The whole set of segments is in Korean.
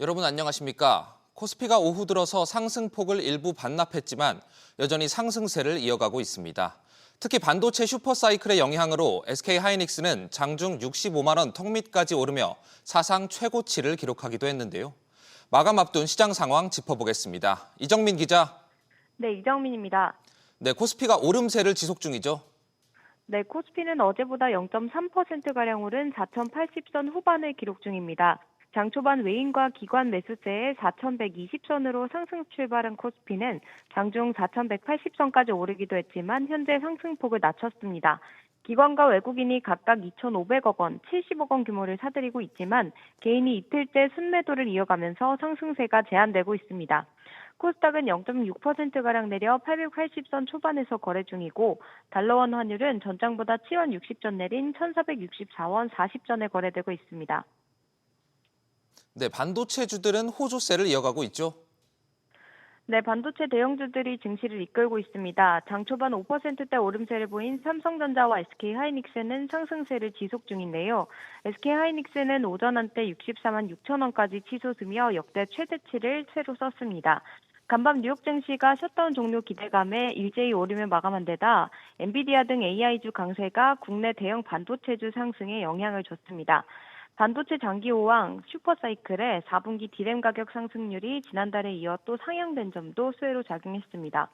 여러분 안녕하십니까? 코스피가 오후 들어서 상승폭을 일부 반납했지만 여전히 상승세를 이어가고 있습니다. 특히 반도체 슈퍼사이클의 영향으로 SK하이닉스는 장중 65만 원 턱밑까지 오르며 사상 최고치를 기록하기도 했는데요. 마감 앞둔 시장 상황 짚어보겠습니다. 이정민 기자. 네, 이정민입니다. 네, 코스피가 오름세를 지속 중이죠. 네, 코스피는 어제보다 0.3%가량 오른 4,080선 후반을 기록 중입니다. 장 초반 외인과 기관 매수세에 4,120선으로 상승 출발한 코스피는 장중 4,180선까지 오르기도 했지만 현재 상승폭을 낮췄습니다. 기관과 외국인이 각각 2,500억 원, 70억 원 규모를 사들이고 있지만 개인이 이틀째 순매도를 이어가면서 상승세가 제한되고 있습니다. 코스닥은 0.6%가량 내려 880선 초반에서 거래 중이고 달러원 환율은 전장보다 7원 60전 내린 1,464원 40전에 거래되고 있습니다. 네, 반도체주들은 호조세를 이어가고 있죠. 네, 반도체 대형주들이 증시를 이끌고 있습니다. 장 초반 5%대 오름세를 보인 삼성전자와 SK하이닉스는 상승세를 지속 중인데요. SK하이닉스는 오전 한때 64만 6천 원까지 치솟으며 역대 최대치를 새로 썼습니다. 간밤 뉴욕 증시가 셧다운 종료 기대감에 일제히 오르며 마감한 데다 엔비디아 등 AI주 강세가 국내 대형 반도체주 상승에 영향을 줬습니다. 반도체 장기 호황 슈퍼사이클의 4분기 디램 가격 상승률이 지난달에 이어 또 상향된 점도 수혜로 작용했습니다.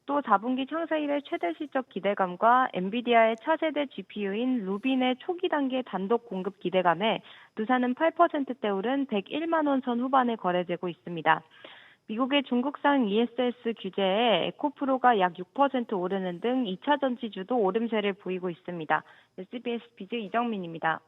또 4분기 창사 이래 최대 실적 기대감과 엔비디아의 차세대 GPU인 루빈의 초기 단계 단독 공급 기대감에 두산은 8%대 오른 101만 원 선 후반에 거래되고 있습니다. 미국의 중국산 ESS 규제에 에코프로가 약 6% 오르는 등 2차 전지주도 오름세를 보이고 있습니다. SBS 비즈 이정민입니다.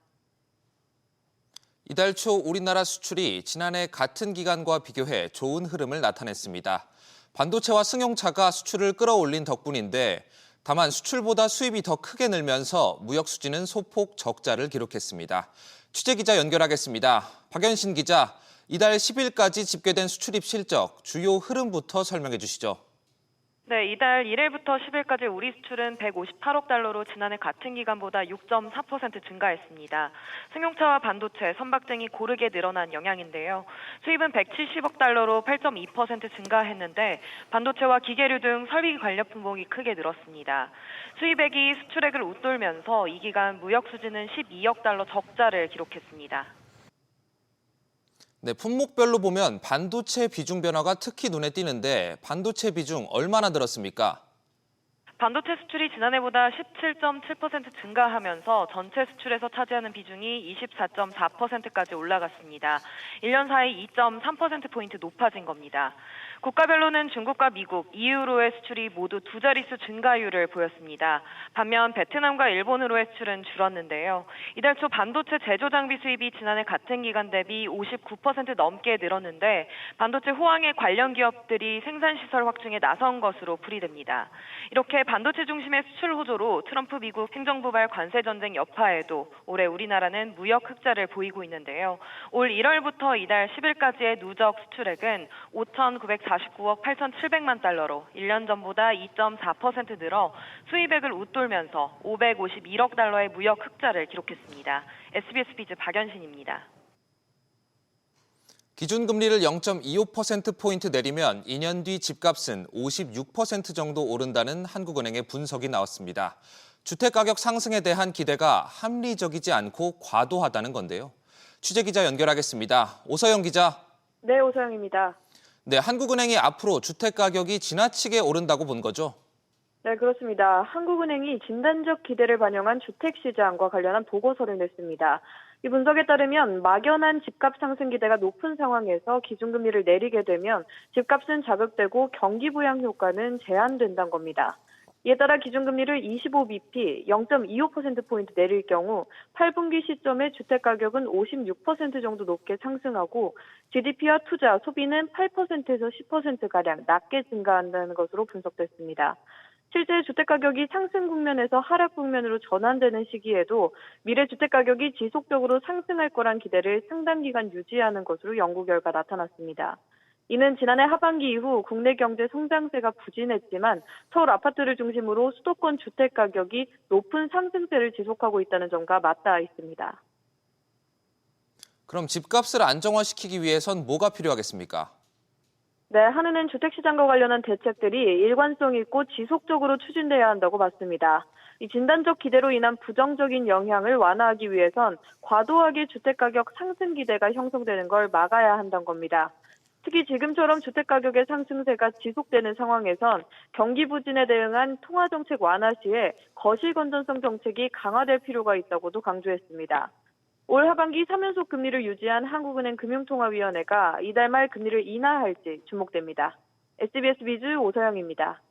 이달 초 우리나라 수출이 지난해 같은 기간과 비교해 좋은 흐름을 나타냈습니다. 반도체와 승용차가 수출을 끌어올린 덕분인데 다만 수출보다 수입이 더 크게 늘면서 무역 수지는 소폭 적자를 기록했습니다. 취재기자 연결하겠습니다. 박연신 기자, 이달 10일까지 집계된 수출입 실적, 주요 흐름부터 설명해 주시죠. 네, 이달 1일부터 10일까지 우리 수출은 158억 달러로 지난해 같은 기간보다 6.4% 증가했습니다. 승용차와 반도체, 선박 등이 고르게 늘어난 영향인데요. 수입은 170억 달러로 8.2% 증가했는데 반도체와 기계류 등 설비 관련 품목이 크게 늘었습니다. 수입액이 수출액을 웃돌면서 이 기간 무역 수지는 12억 달러 적자를 기록했습니다. 네, 품목별로 보면 반도체 비중 변화가 특히 눈에 띄는데 반도체 비중 얼마나 늘었습니까? 반도체 수출이 지난해보다 17.7% 증가하면서 전체 수출에서 차지하는 비중이 24.4%까지 올라갔습니다. 1년 사이 2.3%포인트 높아진 겁니다. 국가별로는 중국과 미국, EU로의 수출이 모두 두 자릿수 증가율을 보였습니다. 반면 베트남과 일본으로의 수출은 줄었는데요. 이달 초 반도체 제조 장비 수입이 지난해 같은 기간 대비 59% 넘게 늘었는데 반도체 호황에 관련 기업들이 생산시설 확충에 나선 것으로 풀이됩니다. 이렇게 반도체 중심의 수출 호조로 트럼프 미국 행정부발 관세 전쟁 여파에도 올해 우리나라는 무역 흑자를 보이고 있는데요. 올 1월부터 이달 10일까지의 누적 수출액은 5,949억 8,700만 달러로 1년 전보다 2.4% 늘어 수입액을 웃돌면서 551억 달러의 무역 흑자를 기록했습니다. SBS 비즈 박연신입니다. 기준금리를 0.25%포인트 내리면 2년 뒤 집값은 56% 정도 오른다는 한국은행의 분석이 나왔습니다. 주택가격 상승에 대한 기대가 합리적이지 않고 과도하다는 건데요. 취재기자 연결하겠습니다. 오서영 기자. 네, 오서영입니다. 네, 한국은행이 앞으로 주택가격이 지나치게 오른다고 본 거죠? 네, 그렇습니다. 한국은행이 진단적 기대를 반영한 주택시장과 관련한 보고서를 냈습니다. 이 분석에 따르면 막연한 집값 상승 기대가 높은 상황에서 기준금리를 내리게 되면 집값은 자극되고 경기 부양 효과는 제한된다는 겁니다. 이에 따라 기준금리를 25bp, 0.25%포인트 내릴 경우 8분기 시점에 주택가격은 56% 정도 높게 상승하고 GDP와 투자, 소비는 8%에서 10%가량 낮게 증가한다는 것으로 분석됐습니다. 실제 주택가격이 상승 국면에서 하락 국면으로 전환되는 시기에도 미래 주택가격이 지속적으로 상승할 거란 기대를 상당 기간 유지하는 것으로 연구 결과 나타났습니다. 이는 지난해 하반기 이후 국내 경제 성장세가 부진했지만 서울 아파트를 중심으로 수도권 주택가격이 높은 상승세를 지속하고 있다는 점과 맞닿아 있습니다. 그럼 집값을 안정화시키기 위해선 뭐가 필요하겠습니까? 네, 한은은 주택시장과 관련한 대책들이 일관성 있고 지속적으로 추진돼야 한다고 봤습니다. 이 진단적 기대로 인한 부정적인 영향을 완화하기 위해선 과도하게 주택가격 상승 기대가 형성되는 걸 막아야 한다는 겁니다. 특히 지금처럼 주택가격의 상승세가 지속되는 상황에선 경기 부진에 대응한 통화정책 완화 시에 거실 건전성 정책이 강화될 필요가 있다고도 강조했습니다. 올 하반기 3연속 금리를 유지한 한국은행 금융통화위원회가 이달 말 금리를 인하할지 주목됩니다. SBS 비즈 오서영입니다.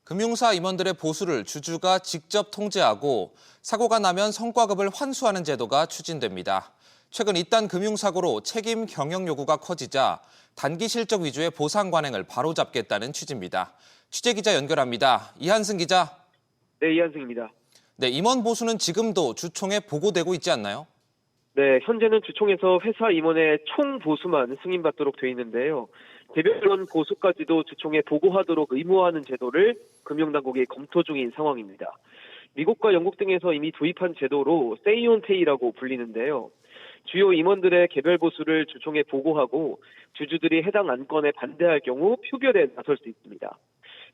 금융사 임원들의 보수를 주주가 직접 통제하고 사고가 나면 성과급을 환수하는 제도가 추진됩니다. 최근 이딴 금융사고로 책임 경영 요구가 커지자 단기 실적 위주의 보상 관행을 바로잡겠다는 취지입니다. 취재기자 연결합니다. 이한승 기자. 네, 이한승입니다. 네, 임원 보수는 지금도 주총에 보고되고 있지 않나요? 네, 현재는 주총에서 회사 임원의 총 보수만 승인받도록 돼 있는데요. 개별원 보수까지도 주총에 보고하도록 의무화하는 제도를 금융당국이 검토 중인 상황입니다. 미국과 영국 등에서 이미 도입한 제도로 세이온페이라고 불리는데요. 주요 임원들의 개별 보수를 주총에 보고하고 주주들이 해당 안건에 반대할 경우 표결에 나설 수 있습니다.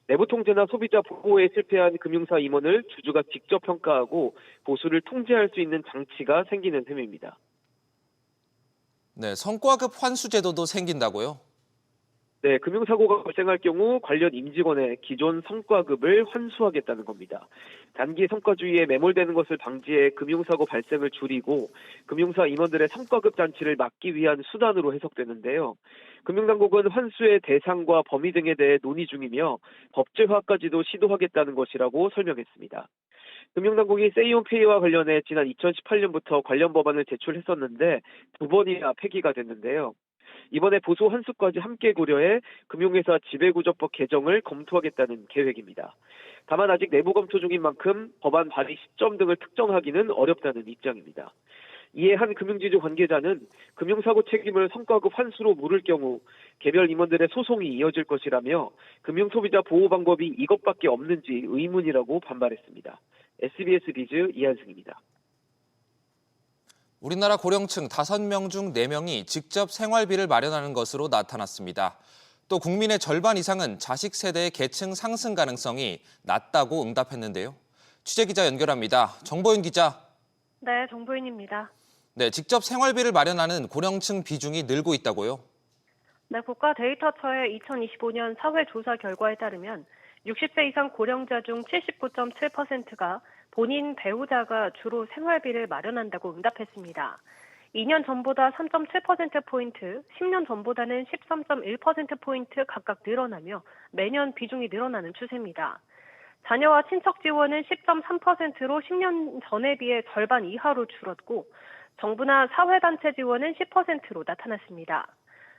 내부 통제나 소비자 보호에 실패한 금융사 임원을 주주가 직접 평가하고 보수를 통제할 수 있는 장치가 생기는 셈입니다. 네, 성과급 환수 제도도 생긴다고요? 네, 금융사고가 발생할 경우 관련 임직원의 기존 성과급을 환수하겠다는 겁니다. 단기 성과주의에 매몰되는 것을 방지해 금융사고 발생을 줄이고 금융사 임원들의 성과급 잔치를 막기 위한 수단으로 해석되는데요. 금융당국은 환수의 대상과 범위 등에 대해 논의 중이며 법제화까지도 시도하겠다는 것이라고 설명했습니다. 금융당국이 세이온페이와 관련해 지난 2018년부터 관련 법안을 제출했었는데 2번이나 폐기가 됐는데요. 이번에 보수 환수까지 함께 고려해 금융회사 지배구조법 개정을 검토하겠다는 계획입니다. 다만 아직 내부 검토 중인 만큼 법안 발의 시점 등을 특정하기는 어렵다는 입장입니다. 이에 한 금융지주 관계자는 금융사고 책임을 성과급 환수로 물을 경우 개별 임원들의 소송이 이어질 것이라며 금융소비자 보호 방법이 이것밖에 없는지 의문이라고 반발했습니다. SBS 비즈 이한승입니다. 우리나라 고령층 5명 중 4명이 직접 생활비를 마련하는 것으로 나타났습니다. 또 국민의 절반 이상은 자식 세대의 계층 상승 가능성이 낮다고 응답했는데요. 취재기자 연결합니다. 정보윤 기자. 네, 정보윤입니다. 네, 직접 생활비를 마련하는 고령층 비중이 늘고 있다고요? 네, 국가데이터처의 2025년 사회조사 결과에 따르면 60세 이상 고령자 중 79.7%가 본인 배우자가 주로 생활비를 마련한다고 응답했습니다. 2년 전보다 3.7%포인트, 10년 전보다는 13.1%포인트 각각 늘어나며 매년 비중이 늘어나는 추세입니다. 자녀와 친척 지원은 10.3%로 10년 전에 비해 절반 이하로 줄었고 정부나 사회단체 지원은 10%로 나타났습니다.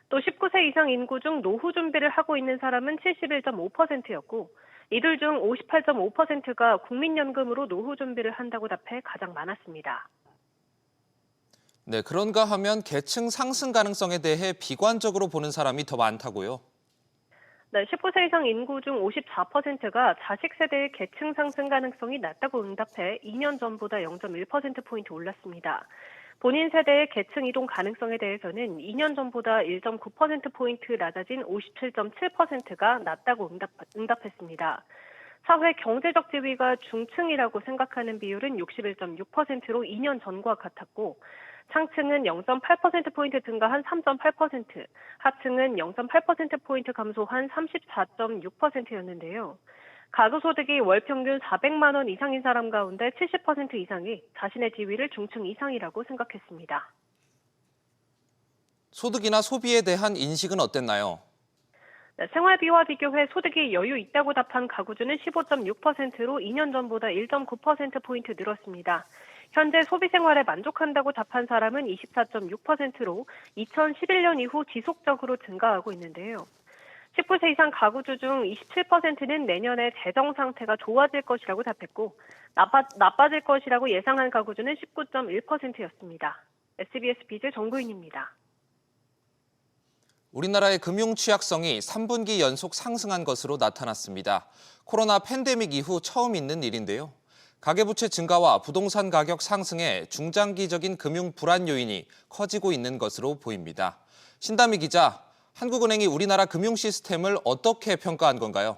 또 19세 이상 인구 중 노후 준비를 하고 있는 사람은 71.5%였고 이들 중 58.5%가 국민연금으로 노후 준비를 한다고 답해 가장 많았습니다. 네, 그런가 하면 계층 상승 가능성에 대해 비관적으로 보는 사람이 더 많다고요? 네, 19세 이상 인구 중 54%가 자식 세대의 계층 상승 가능성이 낮다고 응답해 2년 전보다 0.1%포인트 올랐습니다. 본인 세대의 계층 이동 가능성에 대해서는 2년 전보다 1.9%포인트 낮아진 57.7%가 낮다고 응답했습니다. 사회 경제적 지위가 중층이라고 생각하는 비율은 61.6%로 2년 전과 같았고 상층은 0.8%포인트 증가한 3.8%, 하층은 0.8%포인트 감소한 34.6%였는데요. 가구 소득이 월 평균 400만 원 이상인 사람 가운데 70% 이상이 자신의 지위를 중층 이상이라고 생각했습니다. 소득이나 소비에 대한 인식은 어땠나요? 네, 생활비와 비교해 소득이 여유 있다고 답한 가구주는 15.6%로 2년 전보다 1.9%포인트 늘었습니다. 현재 소비 생활에 만족한다고 답한 사람은 24.6%로 2011년 이후 지속적으로 증가하고 있는데요. 19세 이상 가구주 중 27%는 내년에 재정 상태가 좋아질 것이라고 답했고 나빠질 것이라고 예상한 가구주는 19.1%였습니다. SBS 비즈 정구윤입니다. 우리나라의 금융 취약성이 3분기 연속 상승한 것으로 나타났습니다. 코로나 팬데믹 이후 처음 있는 일인데요. 가계부채 증가와 부동산 가격 상승에 중장기적인 금융 불안 요인이 커지고 있는 것으로 보입니다. 신다미 기자, 한국은행이 우리나라 금융 시스템을 어떻게 평가한 건가요?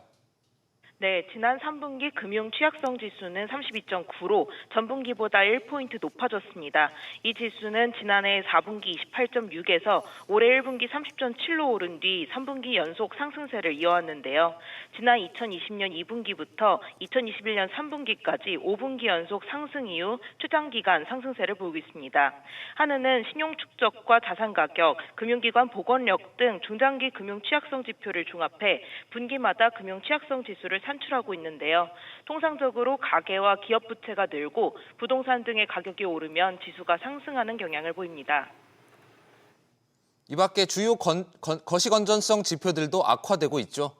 네, 지난 3분기 금융 취약성 지수는 32.9로 전분기보다 1포인트 높아졌습니다. 이 지수는 지난해 4분기 28.6에서 올해 1분기 30.7로 오른 뒤 3분기 연속 상승세를 이어왔는데요. 지난 2020년 2분기부터 2021년 3분기까지 5분기 연속 상승 이후 최장기간 상승세를 보이고 있습니다. 한은은 신용 축적과 자산 가격, 금융기관 복원력 등 중장기 금융 취약성 지표를 종합해 분기마다 금융 취약성 지수를 산출하고 있는데요. 통상적으로 가계와 기업 부채가 늘고 부동산 등의 가격이 오르면 지수가 상승하는 경향을 보입니다. 이 밖에 주요 거시 건전성 지표들도 악화되고 있죠.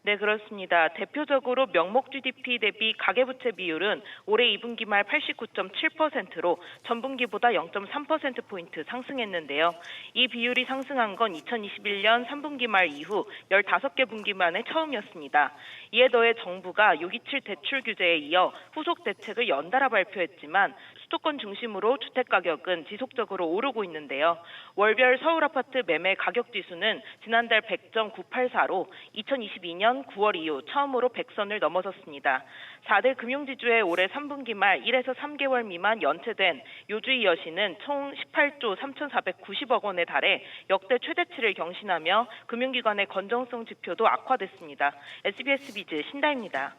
네, 그렇습니다. 대표적으로 명목 GDP 대비 가계부채 비율은 올해 2분기 말 89.7%로 전분기보다 0.3%포인트 상승했는데요. 이 비율이 상승한 건 2021년 3분기 말 이후 15개 분기 만에 처음이었습니다. 이에 더해 정부가 627 대출 규제에 이어 후속 대책을 연달아 발표했지만 수도권 중심으로 주택가격은 지속적으로 오르고 있는데요. 월별 서울 아파트 매매 가격 지수는 지난달 100.984로 2022년 9월 이후 처음으로 100선을 넘어섰습니다. 4대 금융지주의 올해 3분기 말 1에서 3개월 미만 연체된 요주의 여신은 총 18조 3,490억 원에 달해 역대 최대치를 경신하며 금융기관의 건전성 지표도 악화됐습니다. SBS 비즈 신다입니다.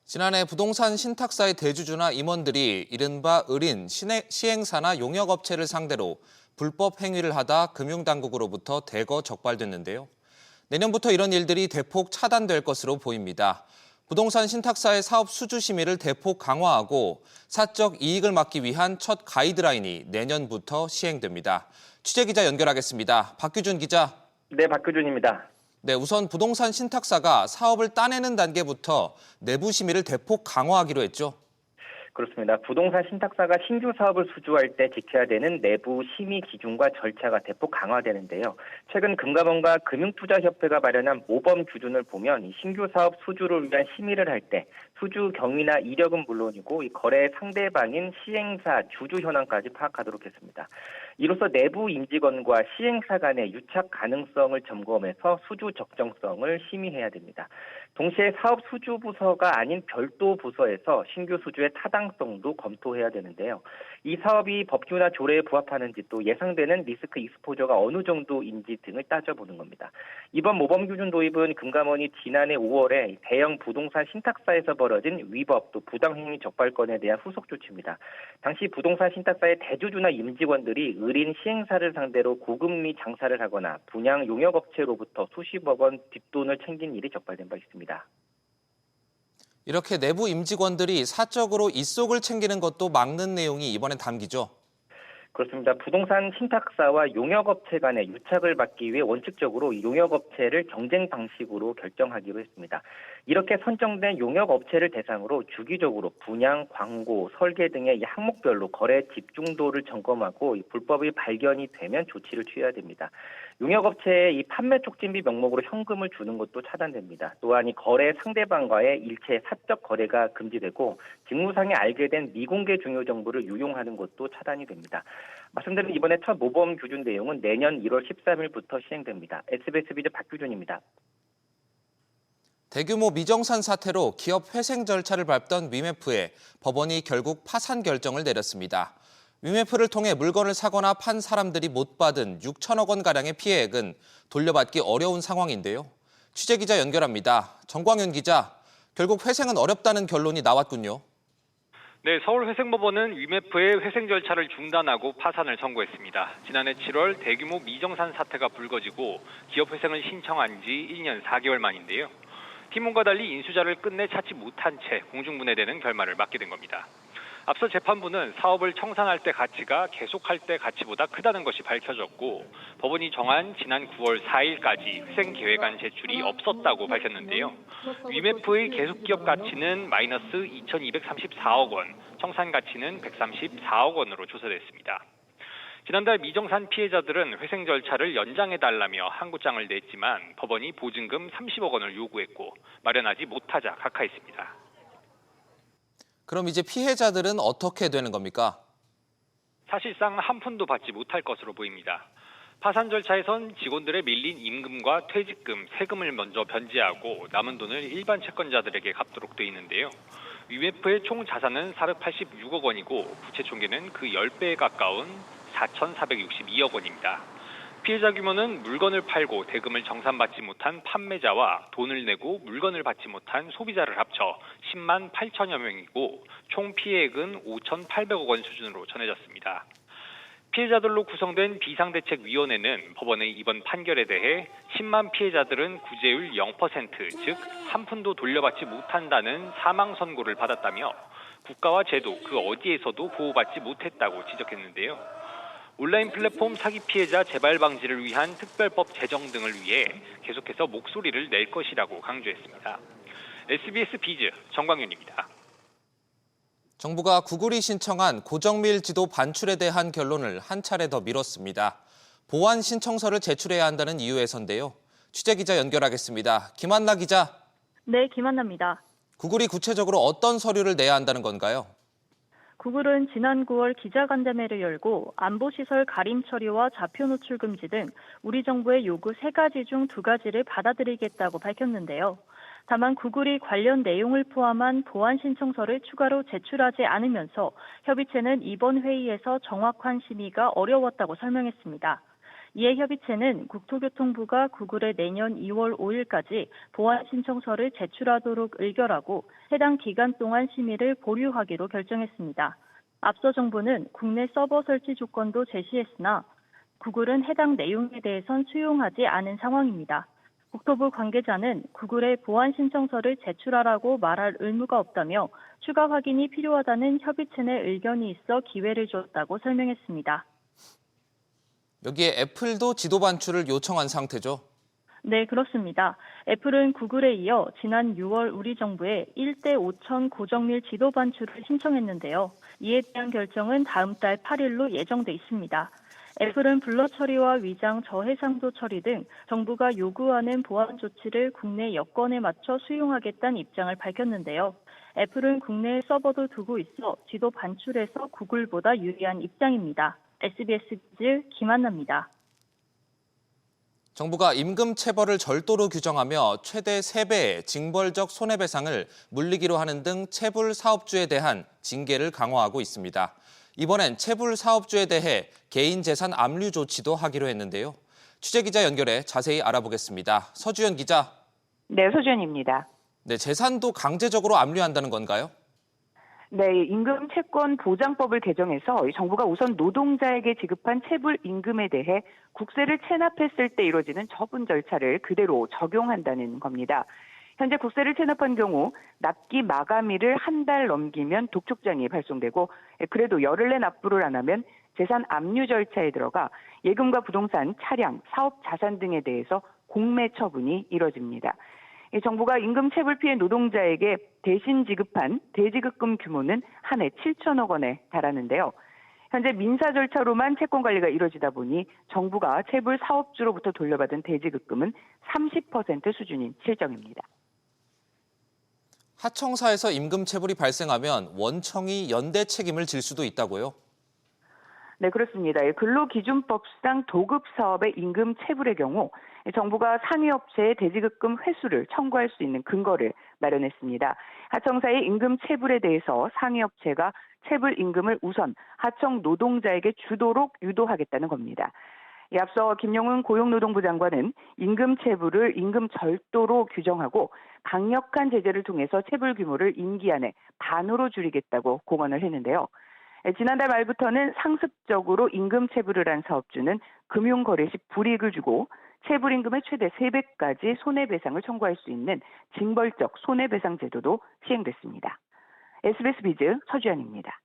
지난해 부동산 신탁사의 대주주나 임원들이 이른바 을인 시행사나 용역업체를 상대로 불법 행위를 하다 금융당국으로부터 대거 적발됐는데요. 내년부터 이런 일들이 대폭 차단될 것으로 보입니다. 부동산 신탁사의 사업 수주 심의를 대폭 강화하고 사적 이익을 막기 위한 첫 가이드라인이 내년부터 시행됩니다. 취재기자 연결하겠습니다. 박규준 기자. 네, 박규준입니다. 네, 우선 부동산 신탁사가 사업을 따내는 단계부터 내부 심의를 대폭 강화하기로 했죠. 그렇습니다. 부동산 신탁사가 신규 사업을 수주할 때 지켜야 되는 내부 심의 기준과 절차가 대폭 강화되는데요. 최근 금감원과 금융투자협회가 마련한 모범 기준을 보면 이 신규 사업 수주를 위한 심의를 할 때 수주 경위나 이력은 물론이고 이 거래 상대방인 시행사 주주 현황까지 파악하도록 했습니다. 이로써 내부 임직원과 시행사 간의 유착 가능성을 점검해서 수주 적정성을 심의해야 됩니다. 동시에 사업 수주 부서가 아닌 별도 부서에서 신규 수주의 타당성도 검토해야 되는데요. 이 사업이 법규나 조례에 부합하는지 또 예상되는 리스크 익스포저가 어느 정도인지 등을 따져보는 겁니다. 이번 모범 기준 도입은 금감원이 지난해 5월에 대형 부동산 신탁사에서 벌어진 위법 또 부당행위 적발건에 대한 후속 조치입니다. 당시 부동산 신탁사의 대주주나 임직원들이 을인 시행사를 상대로 고금리 장사를 하거나 분양 용역업체로부터 수십억 원 뒷돈을 챙긴 일이 적발된 바 있습니다. 이렇게 내부 임직원들이 사적으로 이속을 챙기는 것도 막는 내용이 이번에 담기죠. 그렇습니다. 부동산 신탁사와 용역업체 간의 유착을 막기 위해 원칙적으로 용역업체를 경쟁 방식으로 결정하기로 했습니다. 이렇게 선정된 용역업체를 대상으로 주기적으로 분양, 광고, 설계 등의 항목별로 거래 집중도를 점검하고 불법이 발견이 되면 조치를 취해야 됩니다. 용역업체의 이 판매 촉진비 명목으로 현금을 주는 것도 차단됩니다. 또한 이 거래 상대방과의 일체 사적 거래가 금지되고 직무상에 알게 된 미공개 중요 정보를 유용하는 것도 차단이 됩니다. 말씀드린 이번에 첫 모범 규준 내용은 내년 1월 13일부터 시행됩니다. SBS 비즈 박규준입니다. 대규모 미정산 사태로 기업 회생 절차를 밟던 위메프에 법원이 결국 파산 결정을 내렸습니다. 위메프를 통해 물건을 사거나 판 사람들이 못 받은 6천억 원가량의 피해액은 돌려받기 어려운 상황인데요. 취재기자 연결합니다. 정광윤 기자, 결국 회생은 어렵다는 결론이 나왔군요. 네, 서울회생법원은 위메프의 회생 절차를 중단하고 파산을 선고했습니다. 지난해 7월 대규모 미정산 사태가 불거지고 기업 회생을 신청한 지 1년 4개월 만인데요. 팀원과 달리 인수자를 끝내 찾지 못한 채 공중분해되는 결말을 맞게 된 겁니다. 앞서 재판부는 사업을 청산할 때 가치가 계속할 때 가치보다 크다는 것이 밝혀졌고 법원이 정한 지난 9월 4일까지 회생 계획안 제출이 없었다고 밝혔는데요. 위메프의 계속 기업 가치는 마이너스 2,234억 원, 청산 가치는 134억 원으로 조사됐습니다. 지난달 미정산 피해자들은 회생 절차를 연장해달라며 항고장을 냈지만 법원이 보증금 30억 원을 요구했고 마련하지 못하자 각하했습니다. 그럼 이제 피해자들은 어떻게 되는 겁니까? 사실상 한 푼도 받지 못할 것으로 보입니다. 파산 절차에선 직원들의 밀린 임금과 퇴직금, 세금을 먼저 변제하고 남은 돈을 일반 채권자들에게 갚도록 돼 있는데요. 위메프의 총 자산은 486억 원이고 부채 총계는 그 10배에 가까운 4,462억 원입니다. 피해자 규모는 물건을 팔고 대금을 정산받지 못한 판매자와 돈을 내고 물건을 받지 못한 소비자를 합쳐 10만 8천여 명이고 총 피해액은 5,800억 원 수준으로 전해졌습니다. 피해자들로 구성된 비상대책위원회는 법원의 이번 판결에 대해 10만 피해자들은 구제율 0%, 즉 한 푼도 돌려받지 못한다는 사망 선고를 받았다며 국가와 제도 그 어디에서도 보호받지 못했다고 지적했는데요. 온라인 플랫폼 사기 피해자 재발 방지를 위한 특별법 제정 등을 위해 계속해서 목소리를 낼 것이라고 강조했습니다. SBS 비즈 정광윤입니다. 정부가 구글이 신청한 고정밀 지도 반출에 대한 결론을 한 차례 더 미뤘습니다. 보완 신청서를 제출해야 한다는 이유에서인데요. 취재기자 연결하겠습니다. 김한나 기자. 네, 김한나입니다. 구글이 구체적으로 어떤 서류를 내야 한다는 건가요? 구글은 지난 9월 기자간담회를 열고 안보시설 가림 처리와 좌표 노출 금지 등 우리 정부의 요구 3가지 중 2가지를 받아들이겠다고 밝혔는데요. 다만 구글이 관련 내용을 포함한 보완 신청서를 추가로 제출하지 않으면서 협의체는 이번 회의에서 정확한 심의가 어려웠다고 설명했습니다. 이에 협의체는 국토교통부가 구글에 내년 2월 5일까지 보완 신청서를 제출하도록 의결하고 해당 기간 동안 심의를 보류하기로 결정했습니다. 앞서 정부는 국내 서버 설치 조건도 제시했으나 구글은 해당 내용에 대해선 수용하지 않은 상황입니다. 국토부 관계자는 구글에 보완 신청서를 제출하라고 말할 의무가 없다며 추가 확인이 필요하다는 협의체 내 의견이 있어 기회를 줬다고 설명했습니다. 여기에 애플도 지도 반출을 요청한 상태죠. 네, 그렇습니다. 애플은 구글에 이어 지난 6월 우리 정부에 1대 5천 고정밀 지도 반출을 신청했는데요. 이에 대한 결정은 다음 달 8일로 예정돼 있습니다. 애플은 블러 처리와 위장 저해상도 처리 등 정부가 요구하는 보안 조치를 국내 여건에 맞춰 수용하겠다는 입장을 밝혔는데요. 애플은 국내에 서버도 두고 있어 지도 반출에서 구글보다 유리한 입장입니다. SBS 비즈 김한나입니다. 정부가 임금 체벌을 절도로 규정하며 최대 3배의 징벌적 손해배상을 물리기로 하는 등 체불 사업주에 대한 징계를 강화하고 있습니다. 이번엔 체불 사업주에 대해 개인 재산 압류 조치도 하기로 했는데요. 취재기자 연결해 자세히 알아보겠습니다. 서주연 기자. 네, 서주연입니다. 네, 재산도 강제적으로 압류한다는 건가요? 네, 임금 채권 보장법을 개정해서 정부가 우선 노동자에게 지급한 체불 임금에 대해 국세를 체납했을 때 이루어지는 처분 절차를 그대로 적용한다는 겁니다. 현재 국세를 체납한 경우 납기 마감일을 한 달 넘기면 독촉장이 발송되고 그래도 열흘 내 납부를 안 하면 재산 압류 절차에 들어가 예금과 부동산, 차량, 사업 자산 등에 대해서 공매 처분이 이뤄집니다. 정부가 임금 체불 피해 노동자에게 대신 지급한 대지급금 규모는 한 해 7천억 원에 달하는데요. 현재 민사 절차로만 채권 관리가 이루어지다 보니 정부가 체불 사업주로부터 돌려받은 대지급금은 30% 수준인 실정입니다. 하청사에서 임금 체불이 발생하면 원청이 연대 책임을 질 수도 있다고요? 네, 그렇습니다. 근로기준법상 도급사업의 임금 체불의 경우 정부가 상위업체의 대지급금 회수를 청구할 수 있는 근거를 마련했습니다. 하청사의 임금 체불에 대해서 상위업체가 체불 임금을 우선 하청 노동자에게 주도록 유도하겠다는 겁니다. 앞서 김용훈 고용노동부 장관은 임금 체불을 임금 절도로 규정하고 강력한 제재를 통해서 체불 규모를 임기 안에 반으로 줄이겠다고 공언을 했는데요. 지난달 말부터는 상습적으로 임금 체불을 한 사업주는 금융거래 시 불이익을 주고 체불 임금의 최대 3배까지 손해배상을 청구할 수 있는 징벌적 손해배상 제도도 시행됐습니다. SBS 비즈 서주연입니다.